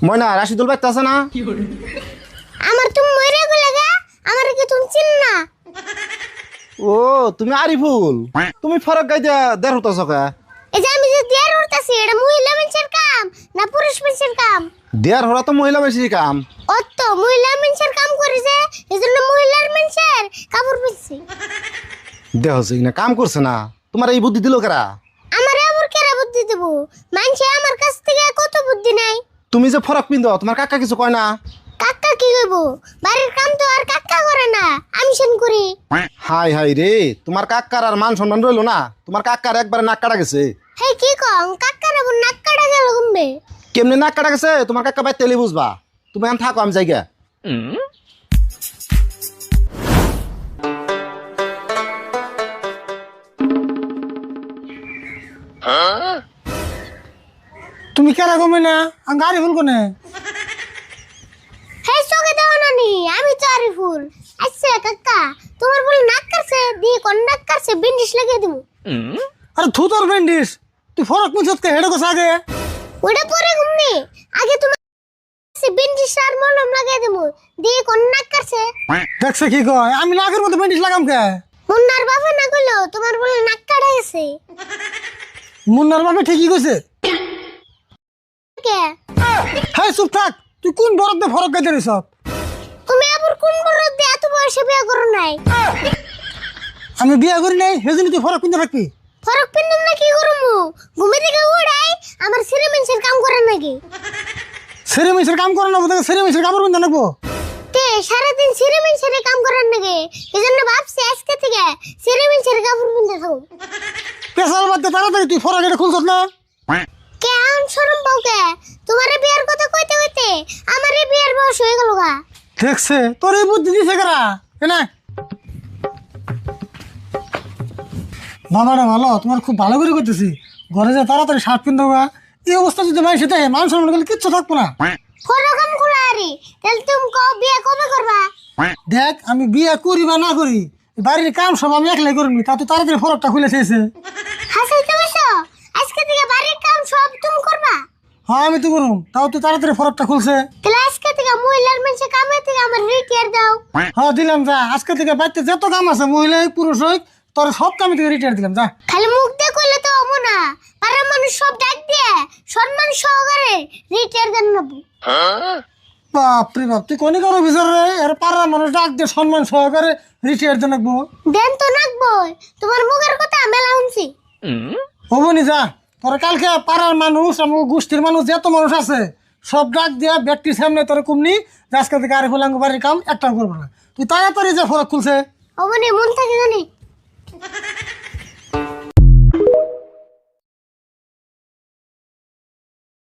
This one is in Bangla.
ময়না রাশিদুল বাইতে আছে না? আমার তুমি মরে গেলে গা, আমার কি তুমি চিন না? ও তুমি আরিফুল, তুমি ফরক গাই দিয়া দেড় হতাছ কে? এই যে আমি যে দেয়ার উঠতাছি, এটা মহিলা মানুষের কাম না পুরুষ মানুষের কাম? দেড় হরা তো মহিলা বেশি কাম। অত মহিলা মানুষের কাম করে যে, এজন্য মহিলার মানুষের কাপড় পরছি। দেহ হচ্ছে কিনা কাম করছে না, তোমার এই বুদ্ধি দিল কারা? আমার আবার কেরা বুদ্ধি দেব? মানুষে আমার কাছ থেকে কত বুদ্ধি নাই। তুমি যে ফরক পিন্ধ তোমার কাকা কিছু কয় না? কাকা কি কইব? বাড়ির কাম তো আর কাকা করে না, আমি সেন করি। হাই হাই রে, তোমার কাকার আর মান সম্মান রইলো না, তোমার কাকার একবারে নাক কাটা গেছে। হে কি কং, কাকার আবার নাক কাটা গেল কমবে? কেমনে নাক কাটা গেছে তোমার কাকা ভাই তেলে বুঝবা। তুমি এখন থাকো, আমি জায়গা। তুমি কেরা কমে না আমি গাড়ি ফুল কোনে হে চোখে দাও না নি, আমি তো আরিফুল। আচ্ছা কাকা, তোমার বলে নাক কাটছে, দিয়ে কোন নাক কাটছে বিন্ডিশ লাগিয়ে দিমু। আরে থু তোর বেন্ডিস তুই ফরক মিছত কে হেডে কোস আগে ওটা পরে ঘুমনি, আগে তোমার বিন্ডিশ আর মলম লাগিয়ে দিমু, দিয়ে কোন নাক কাটছে। দেখছে কি কয় আমি নাকের মধ্যে বেন্ডিস লাগাম কে মুন্নার বাবা না কইলো তোমার বলে নাক কাটা গেছে। মুন্নার বাপে ঠিকই কইছে। কে? হ্যাঁ চুপ থাক, তুই কোন বরফ দে ফরক গাইতে রইছ? তুমি আবার কোন বড় দিয়ে এত বয়সে বিয়ে করো নাই? আমি বিয়া করি নাই সেজন্য তুই ফরক কিনতে থাকবি? ফরক পিন্দুম না কি করমু? ঘুমে থেকে উড়াই আমার সিরে মেনসের কাম করেন নাকি? সেরে মিশের কাম করে না বোধ সেরে মিশের কাপড় কিনতে লাগবো। তে সারাদিন সিরে মেনসের কাম করেন নাকি? এজন্য ভাবছি আজকে থেকে সিরে মেনসের কাপড় পিনতে থাকো। পেশাল বাদ দে তাড়াতাড়ি, তুই ফরক এটা খুলছত না? কে আন শরম পাও কে? তোমারে বিয়ার কথা কইতে কইতে আমারে বিয়ার বয়স হয়ে গেল গা। দেখছে তোর এই বুদ্ধি দিছে কারা কেনা? বাবাটা ভালো, তোমার খুব ভালো করে করতেছি। ঘরে যা তাড়াতাড়ি শার্ট কিনতে গা, এই অবস্থা যদি মাই সেটা মান সম্মান গেলে কিচ্ছু থাকবো না। ফরকাম খোলা আরে, তাহলে তুমি বিয়ে কবে করবা? দেখ আমি বিয়ে করি বা না করি, বাড়ির কাম সব আমি একলাই করবি, তা তো তাড়াতাড়ি ফরকটা খুলে চেয়েছে। হাসাইতে বসো, আজকে থেকে বাড়ির কাম সব তুমি করবা। হ্যাঁ আমি তো করুম, তাও তো তাড়াতাড়ি ফরকটা খুলছে। তাহলে আজকে থেকে মহিলার মানুষের কামে থেকে আমার রিটিয়ার দাও। হ্যাঁ দিলাম, যা আজকে থেকে বাড়িতে যত কাম আছে মহিলা হোক পুরুষ হোক তোর সব কামে থেকে রিটায়ার দিলাম, যা। খালি মুখ দিয়ে কইলে তো হবো না, পাড়ার মানুষ সব ডাক দিয়ে সম্মান সহকারে রিটিয়ার দেন নেবো। বাপরে বাপ, তুই কোনি কারো বিচার রে? এর পাড়ার মানুষ ডাক দিয়ে সম্মান সহকারে রিটায়ার দিয়ে রাখবো। দেন তো নাকবই, তোমার মুখের কথা মেলা শুনছি। হবো নি, যা। তোর কালকে পাড়ার মানুষ আমার গোষ্ঠীর মানুষ যত মানুষ আছে সব ডাক দিয়া ব্যক্তির সামনে তোর কুমনি আজকে থেকে আর ফুলাঙ্গ বাড়ির কাম একটা করবো না। তুই তাড়াতাড়ি যা ফরক খুলছে। হবো নি, মন থাকে জানি।